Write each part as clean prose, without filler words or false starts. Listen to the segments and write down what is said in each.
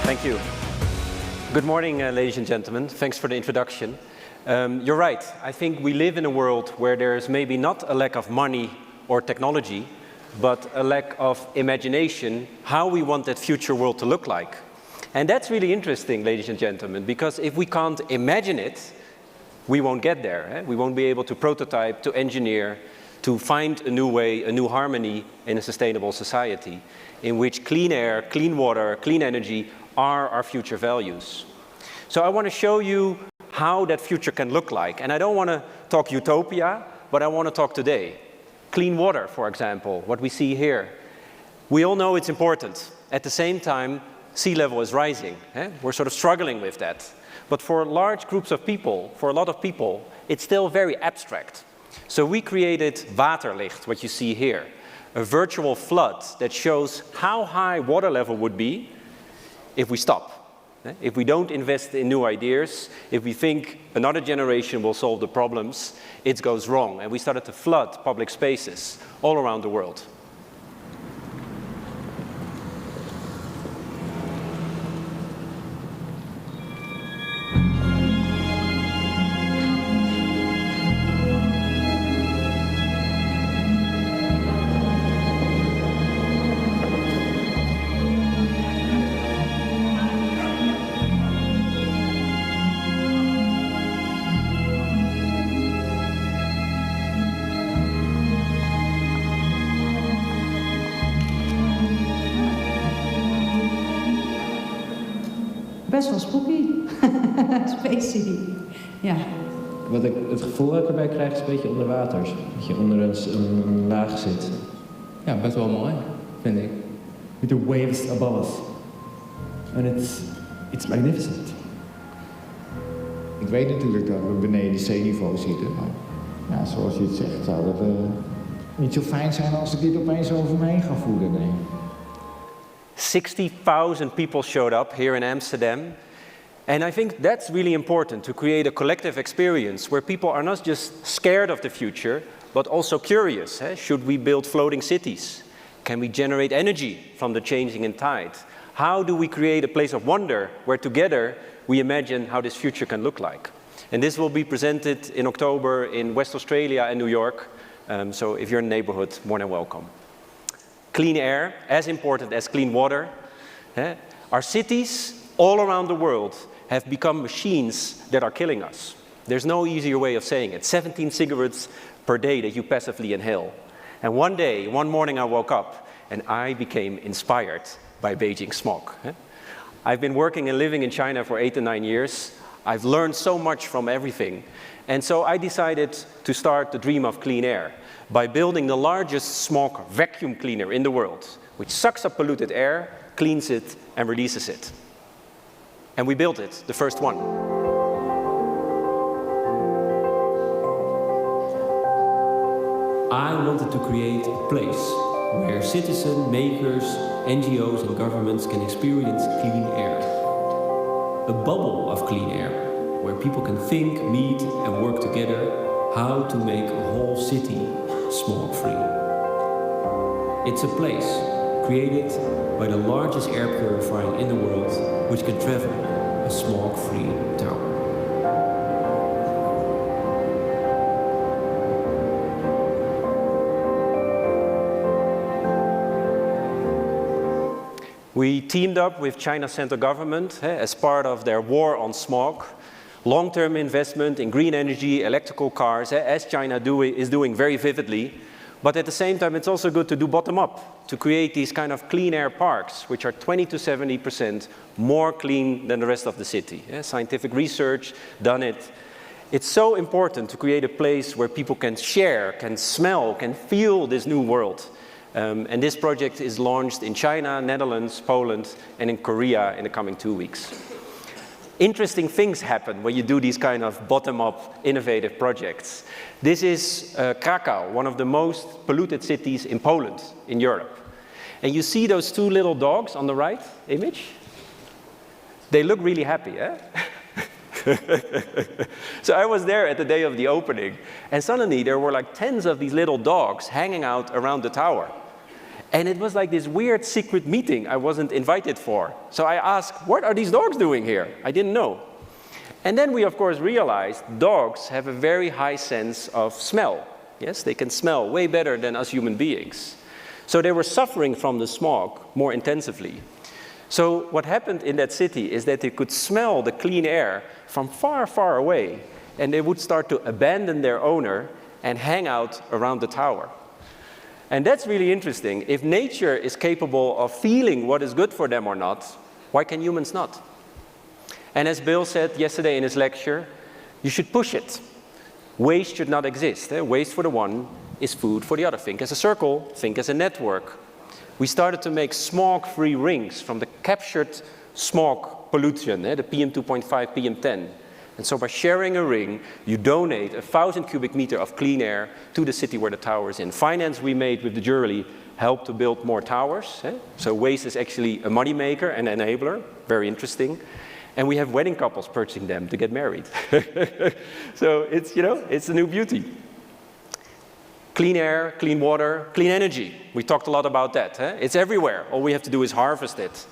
Thank you. Good morning, ladies and gentlemen. Thanks for the introduction. You're right. I think we live in a world where there's maybe not a lack of money or technology, but a lack of imagination, how we want that future world to look like. And that's really interesting, ladies and gentlemen, because if we can't imagine it, we won't get there. We won't be able to prototype, to engineer, to find a new way, a new harmony in a sustainable society in which clean air, clean water, clean energy are our future values. So I want to show you how that future can look like. And I don't want to talk utopia, but I want to talk today. Clean water, for example, what we see here. We all know it's important. At the same time, sea level is rising. We're sort of struggling with that. But for large groups of people, for a lot of people, it's still very abstract. So we created Waterlicht, what you see here, a virtual flood that shows how high water level would be if we stop. If we don't invest in new ideas, if we think another generation will solve the problems, it goes wrong. And we started to flood public spaces all around the world. Best wel spooky. Spacey. Ja. Wat ik het gevoel dat ik erbij krijg is een beetje onder water. Dat je onder een laag zit. Ja, best wel mooi, vind ik. With the waves above us. And it's magnificent. Ik weet natuurlijk dat we beneden zeeniveau zitten, maar ja, zoals je het zegt, zou het niet zo fijn zijn als ik dit opeens over me heen ga voelen. Nee. 60,000 people showed up here in Amsterdam. And I think that's really important, to create a collective experience where people are not just scared of the future, but also curious. Should we build floating cities? Can we generate energy from the changing in tide? How do we create a place of wonder where together we imagine how this future can look like? And this will be presented in October in West Australia and New York. So if you're in the neighborhood, more than welcome. Clean air, as important as clean water. Our cities all around the world have become machines that are killing us. There's no easier way of saying it. 17 cigarettes per day that you passively inhale. And one day, one morning I woke up and I became inspired by Beijing smog. I've been working and living in China for 8 to 9 years. I've learned so much from everything. And so I decided to start the dream of clean air by building the largest smog vacuum cleaner in the world, which sucks up polluted air, cleans it, and releases it. And we built it, the first one. I wanted to create a place where citizens, makers, NGOs and governments can experience clean air. A bubble of clean air, where people can think, meet and work together how to make a whole city smog-free. It's a place created by the largest air purifier in the world, which can travel a smog-free tower. We teamed up with China's central government as part of their war on smog. Long-term investment in green energy, electrical cars, as China is doing very vividly. But at the same time, it's also good to do bottom-up, to create these kind of clean air parks, which are 20 to 70% more clean than the rest of the city. Scientific research, done it. It's so important to create a place where people can share, can smell, can feel this new world. And this project is launched in China, Netherlands, Poland, and in Korea in the coming 2 weeks. Interesting things happen when you do these kind of bottom-up innovative projects. This is Krakow, one of the most polluted cities in Poland, in Europe. And you see those 2 little dogs on the right image? They look really happy, eh? So I was there at the day of the opening, and suddenly there were like tens of these little dogs hanging out around the tower. And it was like this weird secret meeting I wasn't invited for. So I asked, what are these dogs doing here? I didn't know. And then we, of course, realized dogs have a very high sense of smell. Yes, they can smell way better than us human beings. So they were suffering from the smog more intensively. So what happened in that city is that they could smell the clean air from far, far away. And they would start to abandon their owner and hang out around the tower. And that's really interesting. If nature is capable of feeling what is good for them or not, why can humans not? And as Bill said yesterday in his lecture, you should push it. Waste should not exist. Waste for the one is food for the other. Think as a circle, think as a network. We started to make smog-free rings from the captured smog pollution, the PM2.5, PM10. And so by sharing a ring, you donate 1,000 cubic meter of clean air to the city where the tower is in. Finance we made with the jury helped to build more towers. So waste is actually a money maker and enabler, very interesting. And we have wedding couples purchasing them to get married. So it's, it's a new beauty. Clean air, clean water, clean energy. We talked a lot about that. It's everywhere. All we have to do is harvest it.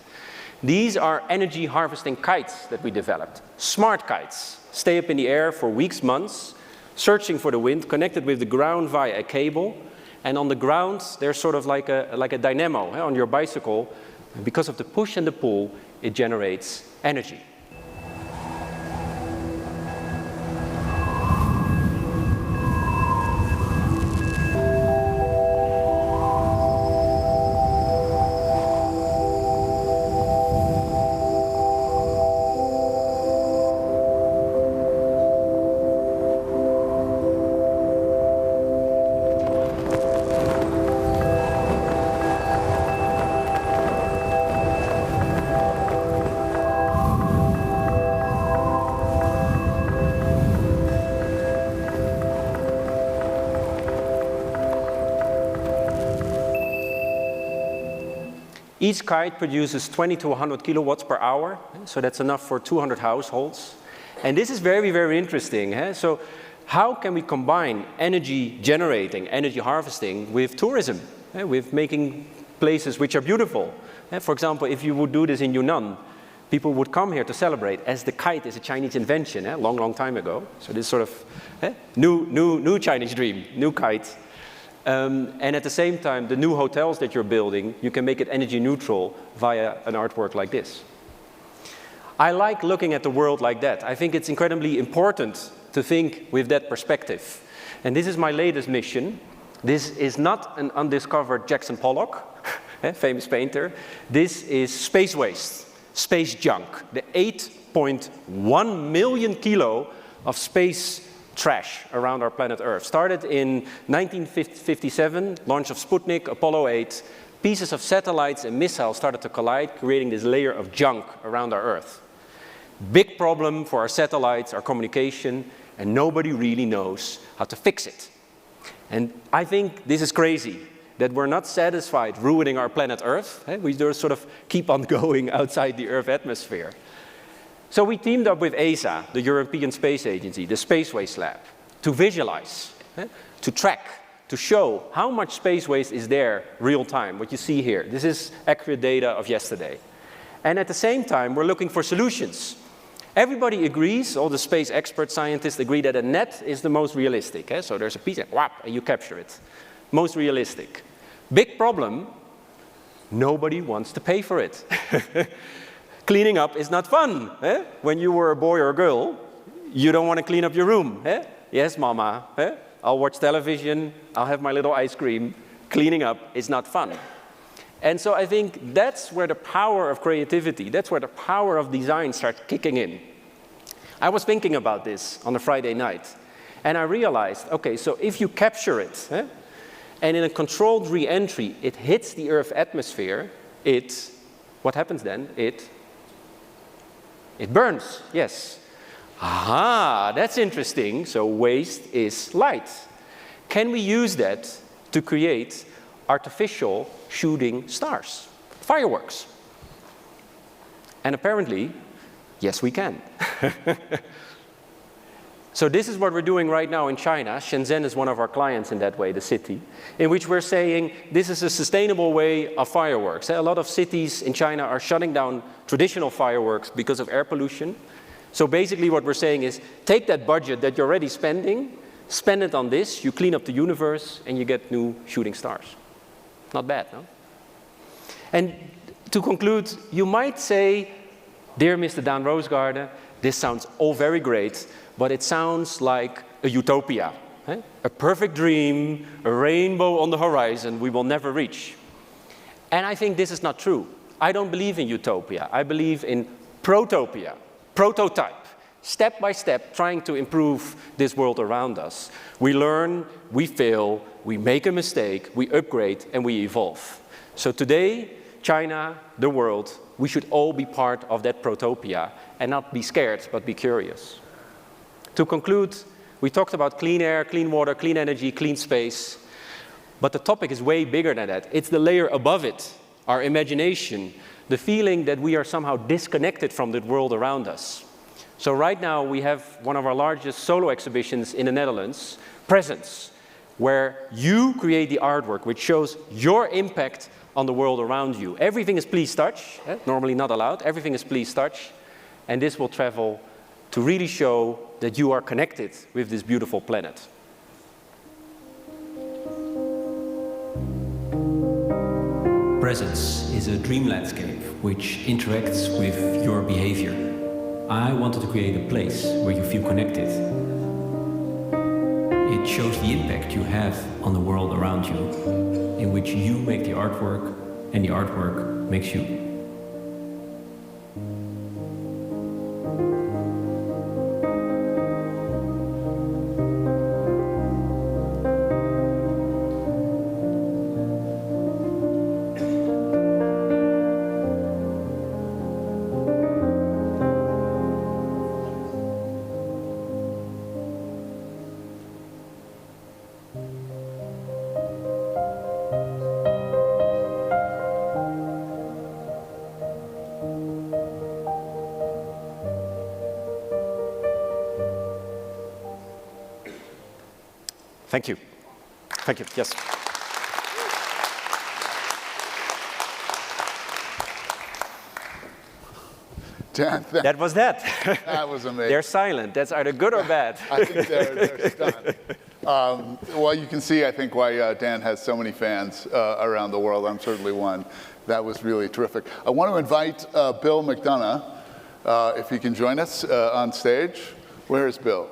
These are energy harvesting kites that we developed. Smart kites. Stay up in the air for weeks, months, searching for the wind, connected with the ground via a cable. And on the ground, they're sort of like a dynamo on your bicycle. And because of the push and the pull, it generates energy. Each kite produces 20 to 100 kilowatts per hour, so that's enough for 200 households. And this is very, very interesting. So how can we combine energy generating, energy harvesting with tourism, with making places which are beautiful? For example, if you would do this in Yunnan, people would come here to celebrate, as the kite is a Chinese invention, long, long time ago. So this sort of new Chinese dream, new kite. And at the same time, the new hotels that you're building, you can make it energy neutral via an artwork like this. I like looking at the world like that. I think it's incredibly important to think with that perspective. And this is my latest mission. This is not an undiscovered Jackson Pollock, famous painter. This is space waste, space junk. The 8.1 million kilo of space trash around our planet Earth. Started in 1957, launch of Sputnik, Apollo 8. Pieces of satellites and missiles started to collide, creating this layer of junk around our Earth. Big problem for our satellites, our communication, and nobody really knows how to fix it. And I think this is crazy, that we're not satisfied ruining our planet Earth. We just sort of keep on going outside the Earth atmosphere. So we teamed up with ESA, the European Space Agency, the Space Waste Lab, to visualize, to track, to show how much space waste is there real time, what you see here. This is accurate data of yesterday. And at the same time, we're looking for solutions. Everybody agrees, all the space expert scientists agree that a net is the most realistic. So there's a piece, and you capture it. Most realistic. Big problem, nobody wants to pay for it. Cleaning up is not fun. When you were a boy or a girl, you don't want to clean up your room. Yes, mama. I'll watch television, I'll have my little ice cream. Cleaning up is not fun. And so I think that's where the power of creativity, that's where the power of design starts kicking in. I was thinking about this on a Friday night, and I realized, okay, so if you capture it, and in a controlled re-entry, it hits the Earth atmosphere, what happens then? It burns, yes. Aha, that's interesting. So waste is light. Can we use that to create artificial shooting stars, fireworks? And apparently, yes, we can. So this is what we're doing right now in China. Shenzhen is one of our clients in that way, the city, in which we're saying this is a sustainable way of fireworks. A lot of cities in China are shutting down traditional fireworks because of air pollution. So basically what we're saying is take that budget that you're already spending, spend it on this, you clean up the universe, and you get new shooting stars. Not bad, no? And to conclude, you might say, dear Mr. Dan Roosegaarde, this sounds all very great, but it sounds like a utopia, a perfect dream, a rainbow on the horizon we will never reach. And I think this is not true. I don't believe in utopia. I believe in protopia, prototype, step by step, trying to improve this world around us. We learn, we fail, we make a mistake, we upgrade, and we evolve. So today, China, the world, we should all be part of that protopia and not be scared, but be curious. To conclude, we talked about clean air, clean water, clean energy, clean space, but the topic is way bigger than that. It's the layer above it, our imagination, the feeling that we are somehow disconnected from the world around us. So right now we have one of our largest solo exhibitions in the Netherlands, Presence, where you create the artwork which shows your impact on the world around you. Everything is please touch, normally not allowed, everything is please touch, and this will travel to really show that you are connected with this beautiful planet. Presence is a dream landscape which interacts with your behavior. I wanted to create a place where you feel connected. It shows the impact you have on the world around you, in which you make the artwork and the artwork makes you. Thank you. Thank you, yes. Dan, That was that. that was amazing. They're silent. That's either good or bad. I think they're stunned. Well, you can see, I think, why Dan has so many fans around the world. I'm certainly one. That was really terrific. I want to invite Bill McDonough, if he can join us on stage. Where is Bill?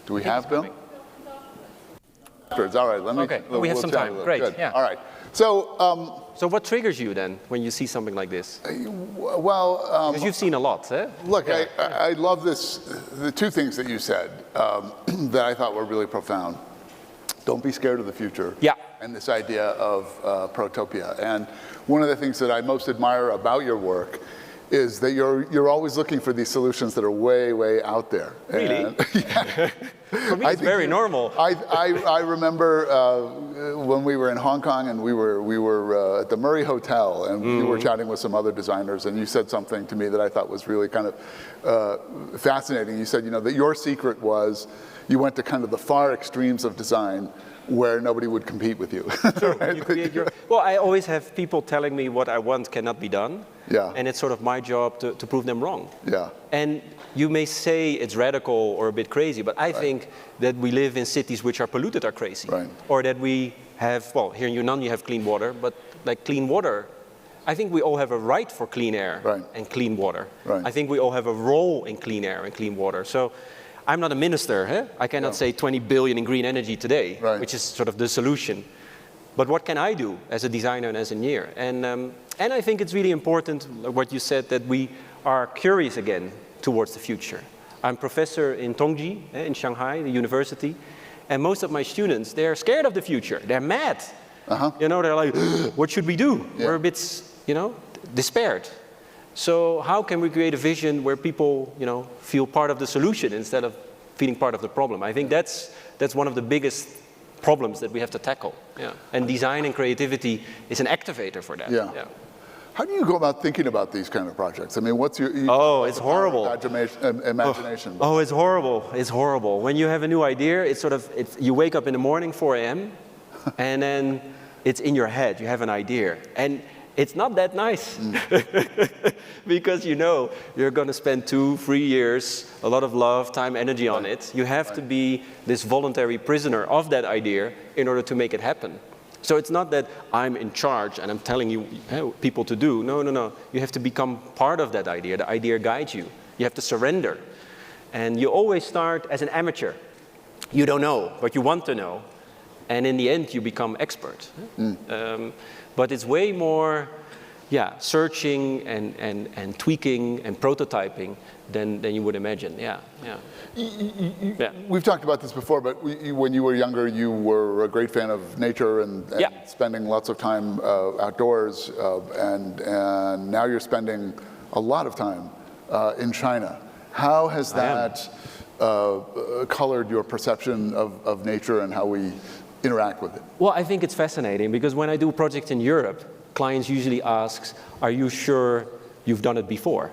Do we have Bill? All right, let me. Okay, we have some time. Great, Good. yeah. All right. So, So what triggers you then when you see something like this? well, Because you've seen a lot, eh? look, I love this. The two things that you said that I thought were really profound. Don't be scared of the future. Yeah. And this idea of protopia. And one of the things that I most admire about your work is that you're always looking for these solutions that are way, way out there. Really? And, yeah. For me, it's very normal. I remember when we were in Hong Kong and we were at the Murray Hotel and we were chatting with some other designers, and you said something to me that I thought was really kind of fascinating. You said, that your secret was you went to kind of the far extremes of design where nobody would compete with you. True. Right? You create your, well, I always have people telling me what I want cannot be done. Yeah. And it's sort of my job to prove them wrong. Yeah. And you may say it's radical or a bit crazy, but I think that we live in cities which are polluted are crazy. Right. Or that we have, well, here in Yunnan you have clean water, but like clean water, I think we all have a right for clean air and clean water. Right. I think we all have a role in clean air and clean water. So I'm not a minister. I cannot say 20 billion in green energy today, which is sort of the solution. But what can I do as a designer and as an engineer? And I think it's really important, what you said, that we are curious again towards the future. I'm professor in Tongji, in Shanghai, the university, and most of my students, they're scared of the future. They're mad. They're like, what should we do? Yeah. We're a bit, despaired. So how can we create a vision where people, feel part of the solution instead of feeling part of the problem? I think that's one of the biggest problems that we have to tackle. Yeah. And design and creativity is an activator for that. Yeah. How do you go about thinking about these kind of projects? I mean, what's your... Oh, it's horrible. Imagination. Oh, it's horrible. It's horrible. When you have a new idea, it's sort of, you wake up in the morning, 4 a.m., and then it's in your head. You have an idea. And it's not that nice. Because you know you're going to spend 2-3 years, a lot of love, time, energy on it. You have to be this voluntary prisoner of that idea in order to make it happen. So it's not that I'm in charge and I'm telling you people to do. No, no, no. You have to become part of that idea. The idea guides you. You have to surrender. And you always start as an amateur. You don't know, but you want to know. And in the end, you become expert. But it's way more searching and tweaking and prototyping than you would imagine. We've talked about this before, but when you were younger, you were a great fan of nature and spending lots of time outdoors, and now you're spending a lot of time in China. How has that colored your perception of nature and how we interact with it? Well, I think it's fascinating because when I do projects in Europe, clients usually ask, are you sure you've done it before?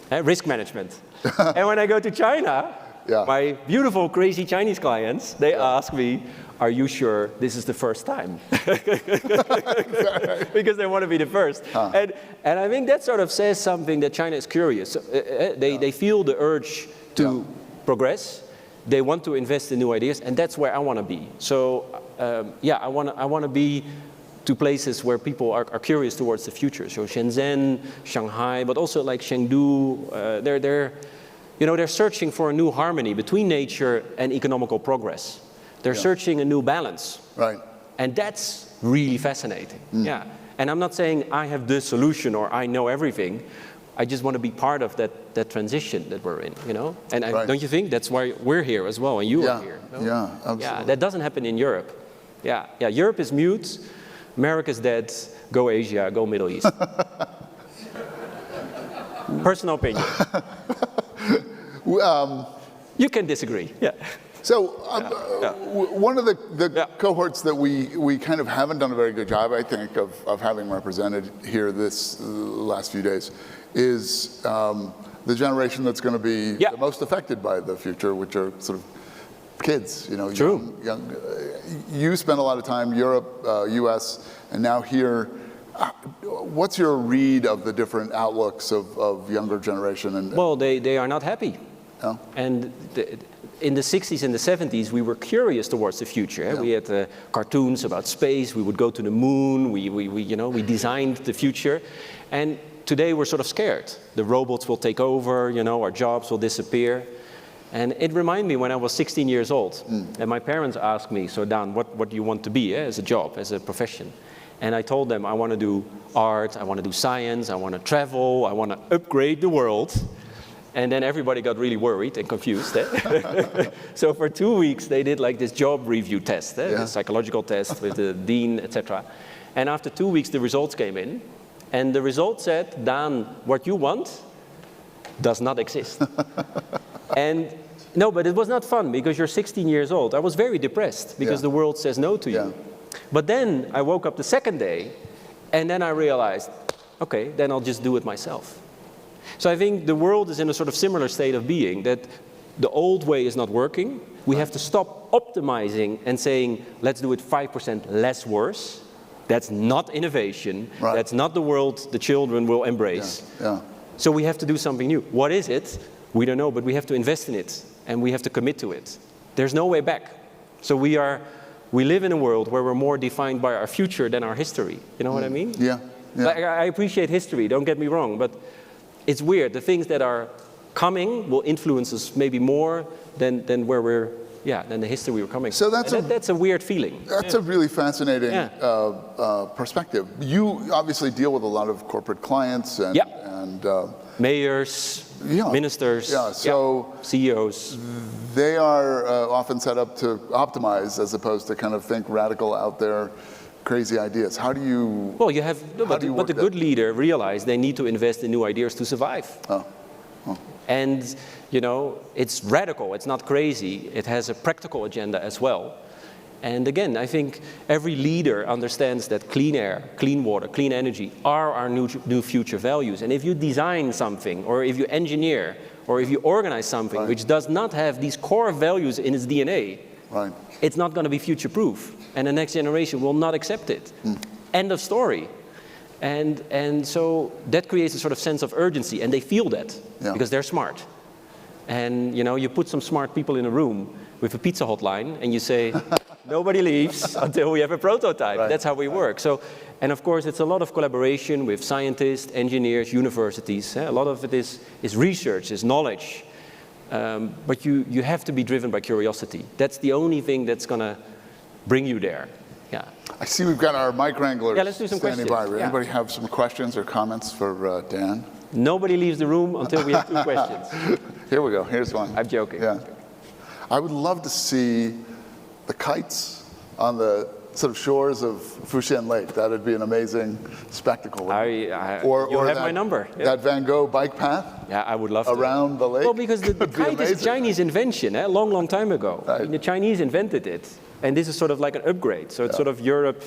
Risk management. And when I go to China, my beautiful, crazy Chinese clients, they ask me, are you sure this is the first time? Because they want to be the first. And I think that sort of says something that China is curious. They feel the urge to progress. They want to invest in new ideas, and that's where I want to be. So, I want to be to places where people are curious towards the future. So Shenzhen, Shanghai, but also like Chengdu, they're searching for a new harmony between nature and economical progress. They're searching a new balance. Right. And that's really fascinating. And I'm not saying I have the solution or I know everything. I just want to be part of that transition that we're in, you know? And don't you think that's why we're here as well, and you are here? No? Yeah, absolutely. Yeah, that doesn't happen in Europe. Europe is mute, America's dead, go Asia, go Middle East. Personal opinion. You can disagree, So one of the cohorts that we kind of haven't done a very good job, I think, of having represented here this last few days is the generation that's going to be the most affected by the future, which are sort of kids, you know. True. Young, you spent a lot of time Europe, US, and now here. What's your read of the different outlooks of younger generation? Well, they are not happy. Oh. And in the 60s and the 70s, we were curious towards the future. We had cartoons about space. We would go to the moon. We designed the future. And today we're sort of scared. The robots will take over. Our jobs will disappear. And it reminded me when I was 16 years old, and my parents asked me, "So Dan, what do you want to be as a job, as a profession?" And I told them I want to do art, I want to do science, I want to travel, I want to upgrade the world. And then everybody got really worried and confused. So for 2 weeks, they did like this job review test, the psychological test with the dean, etc. And after 2 weeks, the results came in. And the results said, Dan, what you want does not exist. And no, but it was not fun because you're 16 years old. I was very depressed because the world says no to you. But then I woke up the second day and then I realized, okay, then I'll just do it myself. So I think the world is in a sort of similar state of being, that the old way is not working. We have to stop optimizing and saying, let's do it 5% less worse. That's not innovation. That's not the world the children will embrace. So we have to do something new. What is it? We don't know, but we have to invest in it and we have to commit to it. There's no way back. So we live in a world where we're more defined by our future than our history. You know what I mean? Like, I appreciate history, don't get me wrong, but it's weird. The things that are coming will influence us maybe more than where we're, than the history we're coming. So that's a weird feeling. That's a really fascinating perspective. You obviously deal with a lot of corporate clients and mayors, ministers, so CEOs. They are often set up to optimize as opposed to kind of think radical out there, crazy ideas. How do you? Well, you have, but the good leader realize they need to invest in new ideas to survive. And it's radical. It's not crazy. It has a practical agenda as well. And again, I think every leader understands that clean air, clean water, clean energy are our new future values. And if you design something, or if you engineer, or if you organize something which does not have these core values in its DNA, it's not going to be future-proof. And the next generation will not accept it. End of story. And so that creates a sort of sense of urgency, and they feel that because they're smart. And you put some smart people in a room with a Pizza hotline, and you say, nobody leaves until we have a prototype. That's how we work. So, and of course, it's a lot of collaboration with scientists, engineers, universities. A lot of it is research, is knowledge. But you have to be driven by curiosity. That's the only thing that's going to bring you there. Yeah. I see we've got our mic wranglers let's do some standing questions. by. Anybody have some questions or comments for Dan? Nobody leaves the room until we have 2 questions. Here we go. Here's one. I'm joking. Yeah. I would love to see the kites on the sort of shores of Fujian Lake. That would be an amazing spectacle. You'll have my number. That Van Gogh bike path. Yeah, I would love to. Around the lake. Well, because the kite is a Chinese invention, a long, long time ago. Right. The Chinese invented it, and this is sort of like an upgrade. So it's sort of Europe,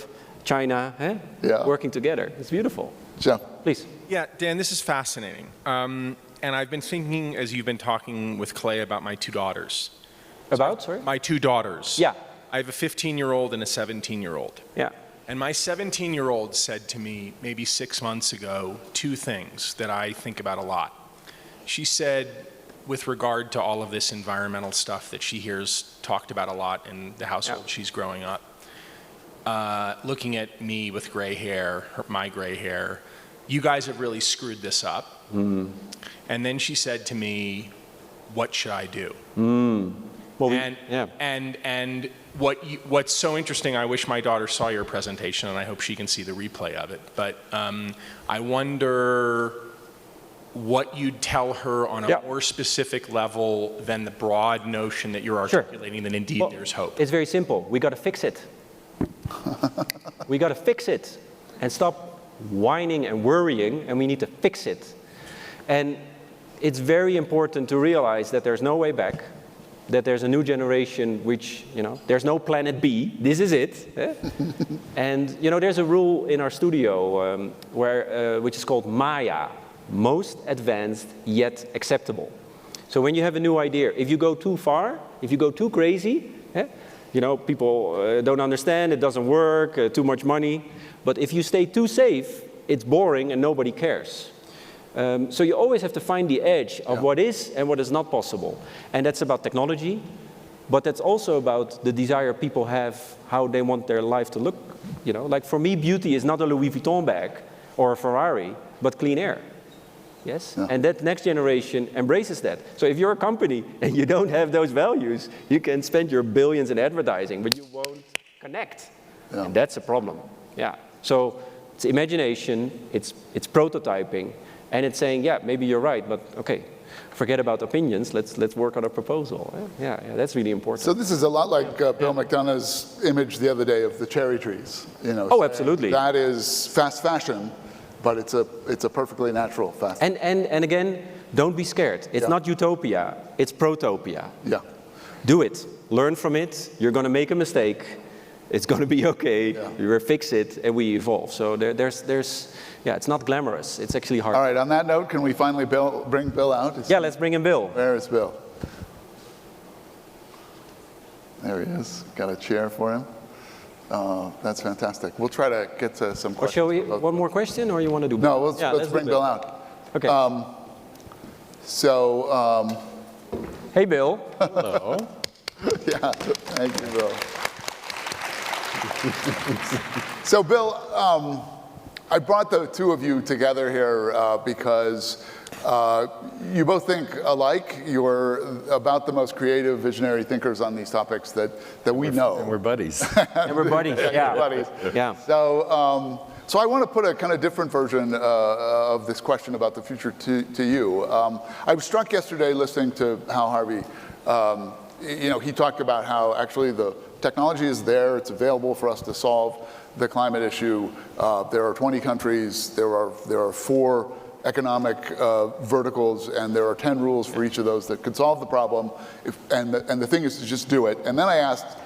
China, working together. It's beautiful. Jeff, please. Yeah, Dan, this is fascinating. And I've been thinking, as you've been talking with Clay, about my 2 daughters. About, sorry? My 2 daughters. Yeah. I have a 15-year-old and a 17-year-old. Yeah. And my 17-year-old said to me maybe 6 months ago 2 things that I think about a lot. She said, with regard to all of this environmental stuff that she hears talked about a lot in the household she's growing up, looking at me with gray hair, my gray hair, you guys have really screwed this up. And then she said to me, what should I do? Well, and what's so interesting, I wish my daughter saw your presentation, and I hope she can see the replay of it, but I wonder what you'd tell her on a more specific level than the broad notion that you're articulating, that indeed there's hope. It's very simple. We got to fix it. We got to fix it and stop whining and worrying, and we need to fix it. And it's very important to realize that there's no way back, that there's a new generation which, there's no planet B, this is it. And, there's a rule in our studio which is called Maya, most advanced yet acceptable. So when you have a new idea, if you go too far, if you go too crazy, people don't understand, it doesn't work, too much money. But if you stay too safe, it's boring and nobody cares. So you always have to find the edge of what is and what is not possible. And that's about technology, but that's also about the desire people have, how they want their life to look. Like for me, beauty is not a Louis Vuitton bag or a Ferrari, but clean air. Yes? Yeah. And that next generation embraces that. So if you're a company and you don't have those values, you can spend your billions in advertising, but you won't connect. Yeah. And that's a problem. Yeah. So it's imagination, it's prototyping, and it's saying, yeah, maybe you're right, but okay, forget about opinions, let's work on a proposal. Yeah, that's really important. So this is a lot like Bill McDonough's image the other day of the cherry trees. Oh, absolutely. That is fast fashion, but it's a perfectly natural fast fashion. And again, don't be scared. It's not utopia, it's protopia. Yeah. Do it, learn from it, you're going to make a mistake, it's going to be okay, you fix it, and we evolve. So it's not glamorous, it's actually hard. All right, on that note, can we finally bring Bill out? Let's bring in Bill. Where is Bill? There he is, got a chair for him. That's fantastic. We'll try to get to some questions. Shall we, one more question, or you want to do No, let's bring Bill out. Okay. Hey, Bill. Hello. Yeah, thank you, Bill. So, Bill, I brought the two of you together here because you both think alike. You're about the most creative, visionary thinkers on these topics that we know. And we're buddies. And we're buddies, yeah. Buddies. Yeah. So I want to put a kind of different version of this question about the future to you. I was struck yesterday listening to Hal Harvey. He talked about how actually the technology is there, it's available for us to solve the climate issue. There are 20 countries, there are 4 economic verticals, and there are 10 rules for each of those that could solve the problem. And the thing is to just do it. And then I asked,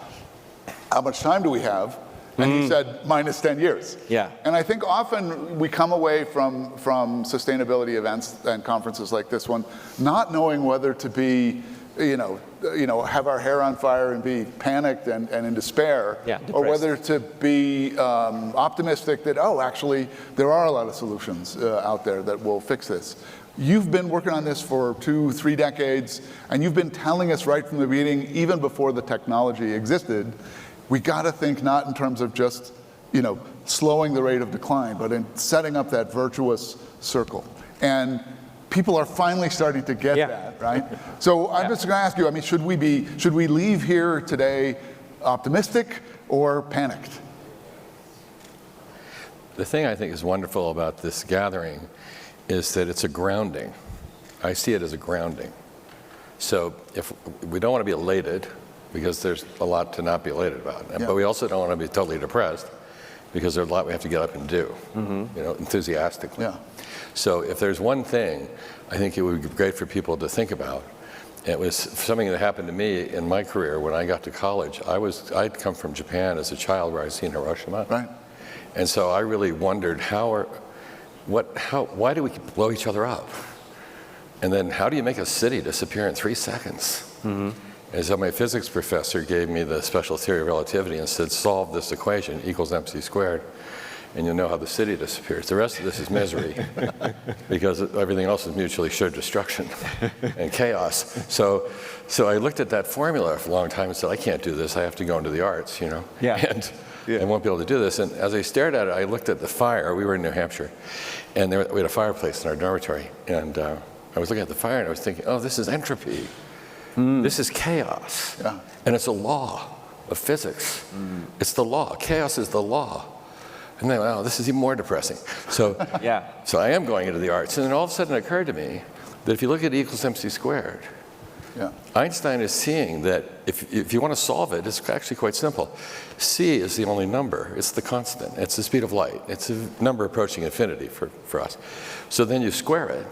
how much time do we have? And he said, minus 10 years. Yeah. And I think often we come away from sustainability events and conferences like this one, not knowing whether to be, have our hair on fire and be panicked and in despair, or whether to be optimistic that, actually, there are a lot of solutions out there that will fix this. You've been working on this for 2-3 decades, and you've been telling us right from the beginning, even before the technology existed, we got to think not in terms of just, slowing the rate of decline, but in setting up that virtuous circle. And people are finally starting to get that, right? So I'm just going to ask you, should we leave here today optimistic or panicked? The thing I think is wonderful about this gathering is that it's a grounding. I see it as a grounding. So if we don't want to be elated, because there's a lot to not be elated about. But we also don't want to be totally depressed, because there's a lot we have to get up and do, enthusiastically. Yeah. So if there's one thing I think it would be great for people to think about, it was something that happened to me in my career when I got to college. I'd come from Japan as a child where I'd seen Hiroshima. Right. And so I really wondered why do we blow each other up? And then how do you make a city disappear in 3 seconds? And so my physics professor gave me the special theory of relativity and said, solve this equation, equals mc squared, and you'll know how the city disappears. The rest of this is misery, because everything else is mutually assured destruction and chaos. So I looked at that formula for a long time and said, I can't do this, I have to go into the arts, and won't be able to do this. And as I stared at it, I looked at the fire. We were in New Hampshire, and we had a fireplace in our dormitory, and I was looking at the fire and I was thinking, this is entropy. This is chaos, and it's a law of physics. It's the law. Chaos is the law. And then, this is even more depressing. So, so I am going into the arts. And then all of a sudden it occurred to me that if you look at E equals mc squared, Einstein is seeing that if you want to solve it, it's actually quite simple. C is the only number. It's the constant. It's the speed of light. It's a number approaching infinity for us. So then you square it,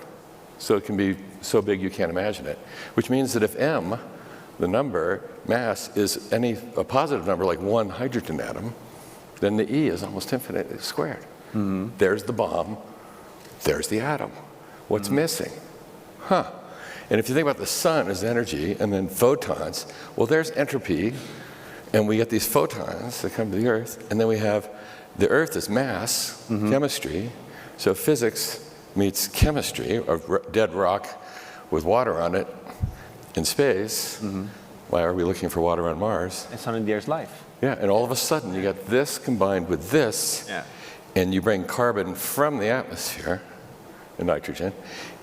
so it can be so big you can't imagine it, which means that if m, the number, mass, is a positive number like 1 hydrogen atom, then the E is almost infinitely squared. There's the bomb, there's the atom. What's missing? And if you think about the sun as energy and then photons, well, there's entropy, and we get these photons that come to the Earth, and then we have the Earth as mass, chemistry, so physics meets chemistry of dead rock with water on it in space. Why are we looking for water on Mars? And suddenly there's life. Yeah, and all of a sudden you get this combined with this, and you bring carbon from the atmosphere, and nitrogen,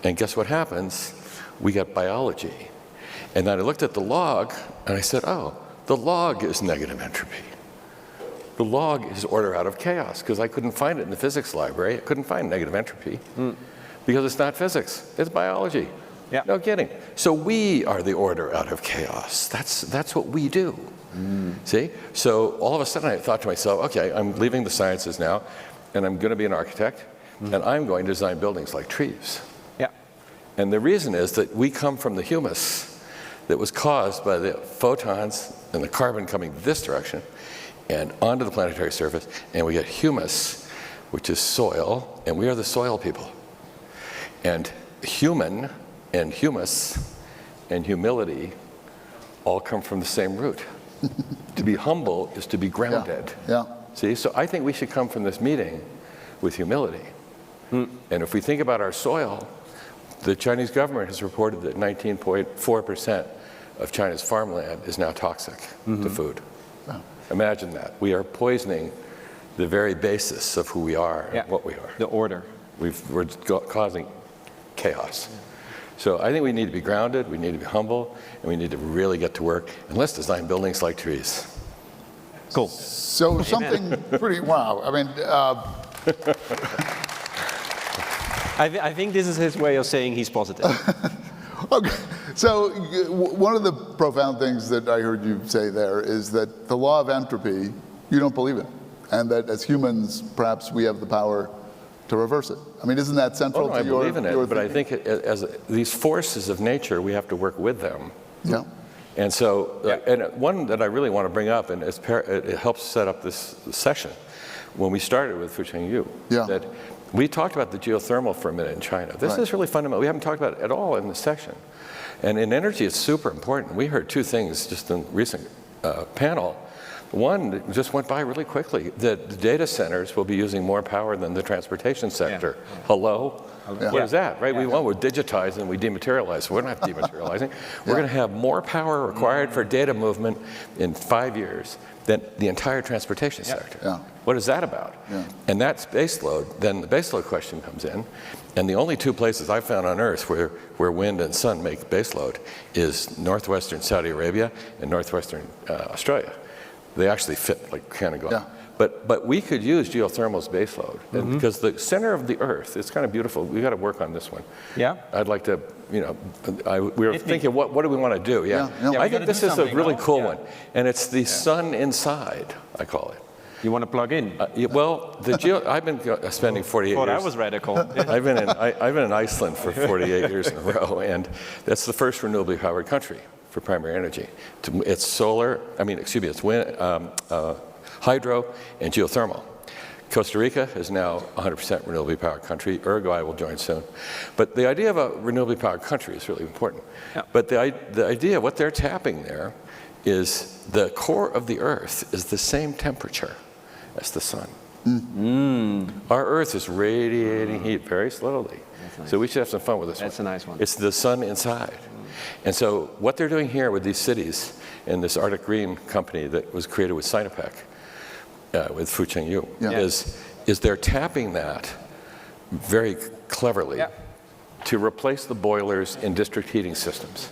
and guess what happens? We get biology. And then I looked at the log, and I said, the log is negative entropy. The log is order out of chaos, because I couldn't find it in the physics library. I couldn't find negative entropy, because it's not physics, it's biology. No kidding. So we are the order out of chaos. That's what we do. See? So all of a sudden I thought to myself, okay, I'm leaving the sciences now, and I'm going to be an architect, and I'm going to design buildings like trees. And the reason is that we come from the humus that was caused by the photons and the carbon coming this direction and onto the planetary surface, and we get humus, which is soil, and we are the soil people. And human and humus and humility all come from the same root. To be humble is to be grounded. See, so I think we should come from this meeting with humility. And if we think about our soil, the Chinese government has reported that 19.4% of China's farmland is now toxic to food. Imagine that. We are poisoning the very basis of who we are and what we are. The order. We're causing chaos. So I think we need to be grounded, we need to be humble, and we need to really get to work. And let's design buildings like trees. Cool. So something pretty, wow. I mean, I think this is his way of saying he's positive. Okay. So one of the profound things that I heard you say there is that the law of entropy, you don't believe in, and that as humans, perhaps we have the power to reverse it. I mean, isn't that central to your thinking? But I think as these forces of nature, we have to work with them. And so, and one that I really want to bring up, and it helps set up this session, when we started with Fucheng Yu, that we talked about the geothermal for a minute in China. This is really fundamental. We haven't talked about it at all in this section. And in energy, it's super important. We heard two things just in the recent panel. One just went by really quickly, that the data centers will be using more power than the transportation sector. Hello? What is that, right? We're digitizing, we dematerialize. We're not dematerializing. We're going to have more power required for data movement in 5 years than the entire transportation sector. What is that about? And that's baseload. Then the baseload question comes in. And the only two places I've found on Earth where wind and sun make baseload is northwestern Saudi Arabia and northwestern Australia. They actually fit like can of go. But we could use geothermal as baseload, because the center of the Earth, it's kind of beautiful. We got to work on this one. I'd like to, we were thinking, what do we want to do? I think this is a really cool one, and it's the sun inside, I call it. You want to plug in? Well, I've been spending 48 years. That was radical. I've been in Iceland for 48 years in a row, and that's the first renewably powered country for primary energy. It's solar. It's wind, hydro, and geothermal. Costa Rica is now 100% renewably powered country. Uruguay will join soon. But the idea of a renewably powered country is really important. But the idea, what they're tapping there, is the core of the Earth is the same temperature as the sun. Our Earth is radiating heat very slowly. Nice. So we should have some fun with this one. That's a nice one. It's the sun inside. And so what they're doing here with these cities and this Arctic Green company that was created with Sinopec, with Fucheng Yu, is they're tapping that very cleverly to replace the boilers in district heating systems.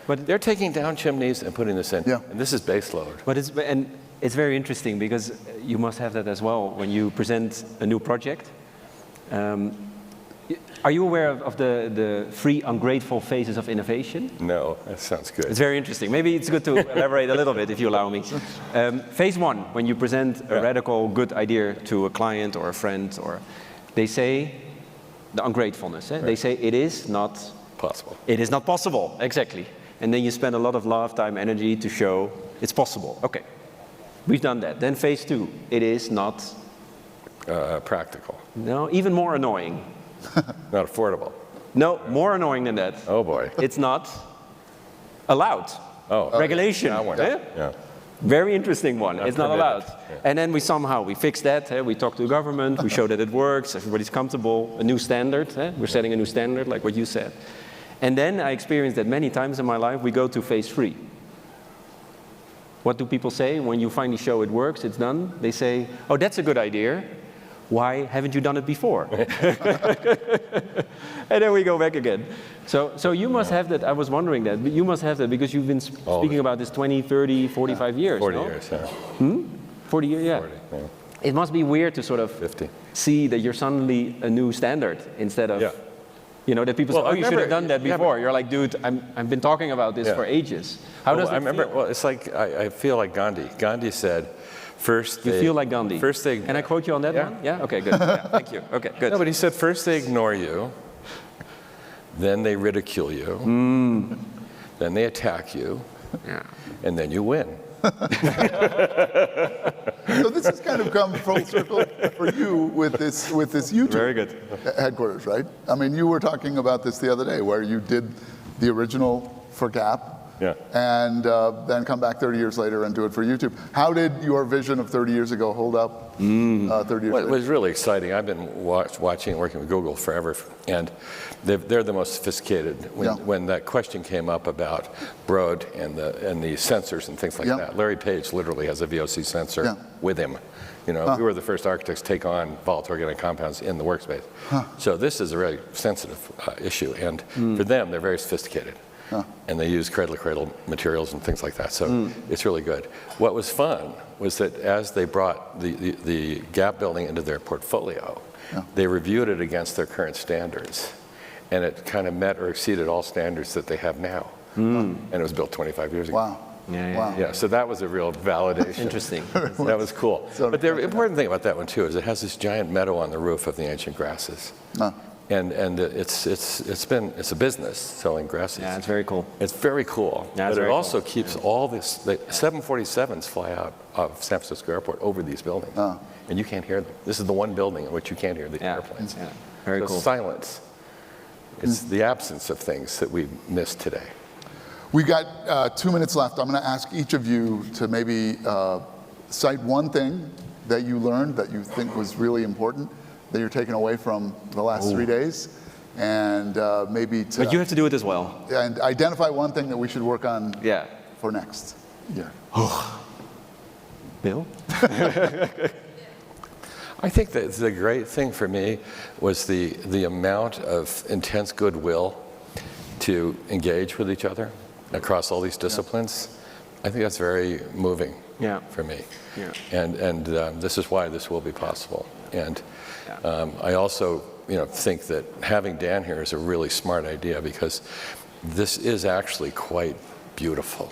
But they're taking down chimneys and putting this in, and this is base load. But it's very interesting, because you must have that as well when you present a new project. Are you aware of the 3 ungrateful phases of innovation? No, that sounds good. It's very interesting. Maybe it's good to elaborate a little bit, if you allow me. Phase 1, when you present a radical good idea to a client or a friend, or they say the ungratefulness. They say it is not possible. It is not possible, exactly. And then you spend a lot of love, time, energy to show it's possible. Okay, we've done that. Then phase 2, it is not practical. No, even more annoying. Not affordable. No, more annoying than that. Oh boy. It's not allowed. Regulation. Very interesting one. It's not allowed. And then we fix that. We talk to the government. We show that it works. Everybody's comfortable. A new standard. We're setting a new standard, like what you said. And then I experienced that many times in my life. We go to phase 3. What do people say when you finally show it works, it's done? They say, oh, that's a good idea. Why haven't you done it before? And then we go back again. So you must have that. I was wondering that. But you must have that because you've been speaking about this 20, 30, 45 years. 40 years, 40 years, 40, It must be weird to sort of 50. See that you're suddenly a new standard instead of, that people say, oh, you should have done that before. You're like, dude, I've been talking about this for ages. How does that feel? Well, it's like, I feel like Gandhi. Gandhi said, first you feel like Gandhi. First they, Can I quote you on that one? Yeah? Okay, good. Thank you. Okay, good. No, but he said first they ignore you, then they ridicule you, then they attack you, and then you win. So this has kind of come full circle for you with this YouTube headquarters, right? I mean, you were talking about this the other day, where you did the original for Gap, and then come back 30 years later and do it for YouTube. How did your vision of 30 years ago hold up 30 years later? It was really exciting. I've been watching and working with Google forever, and they're the most sophisticated. When that question came up about Broad and the sensors and things like that, Larry Page literally has a VOC sensor with him. We were the first architects to take on volatile organic compounds in the workspace. So this is a really sensitive issue, and for them, they're very sophisticated. And they use cradle-to-cradle materials and things like that. So it's really good. What was fun was that as they brought the Gap building into their portfolio, they reviewed it against their current standards. And it kind of met or exceeded all standards that they have now. And it was built 25 years ago. Wow. Yeah, so that was a real validation. Interesting. That was cool. But the important thing about that one, too, is it has this giant meadow on the roof of the ancient grasses. And it's a business selling Gressies. Yeah, it's very cool. It's very cool. Yeah, it's but very it also cool. keeps all this. The 747s fly out of San Francisco Airport over these buildings, and you can't hear them. This is the one building in which you can't hear the airplanes. Yeah, very so cool. Silence. It's the absence of things that we miss today. We got 2 minutes left. I'm going to ask each of you to maybe cite one thing that you learned that you think was really important that you're taking away from the last 3 days, and maybe to... But you have to do it as well. And identify one thing that we should work on for next year. Bill? I think that the great thing for me was the amount of intense goodwill to engage with each other across all these disciplines. I think that's very moving for me. And this is why this will be possible. And I also think that having Dan here is a really smart idea, because this is actually quite beautiful,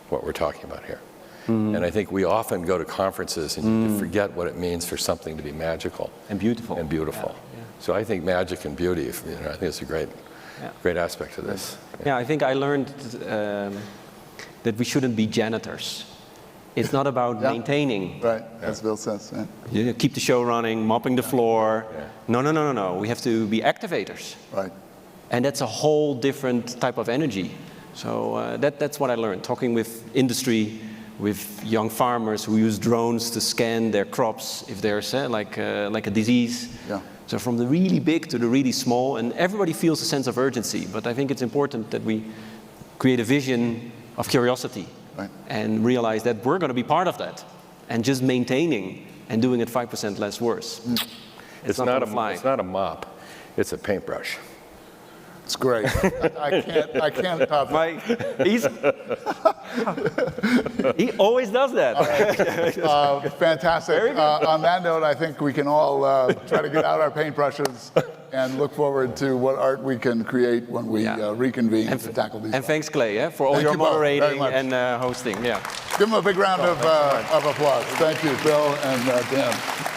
what we're talking about here. And I think we often go to conferences and you forget what it means for something to be magical. And beautiful. And beautiful. So I think magic and beauty, I think it's a great aspect of this. Yeah, I think I learned that we shouldn't be janitors. It's not about maintaining. Right, as Bill says. You keep the show running, mopping the floor. No. We have to be activators. Right. And that's a whole different type of energy. So that's what I learned, talking with industry, with young farmers who use drones to scan their crops if there's like a disease. So from the really big to the really small, and everybody feels a sense of urgency. But I think it's important that we create a vision of curiosity and realize that we're going to be part of that, and just maintaining and doing it 5% less worse. It's not a mop, it's a paintbrush. It's great. I can't top he always does that. Right. Fantastic. On that note, I think we can all try to get out our paintbrushes and look forward to what art we can create when we reconvene to tackle these. And thanks, Clay, for all your moderating and hosting. Give him a big round of applause. Thank you, Bill and Dan.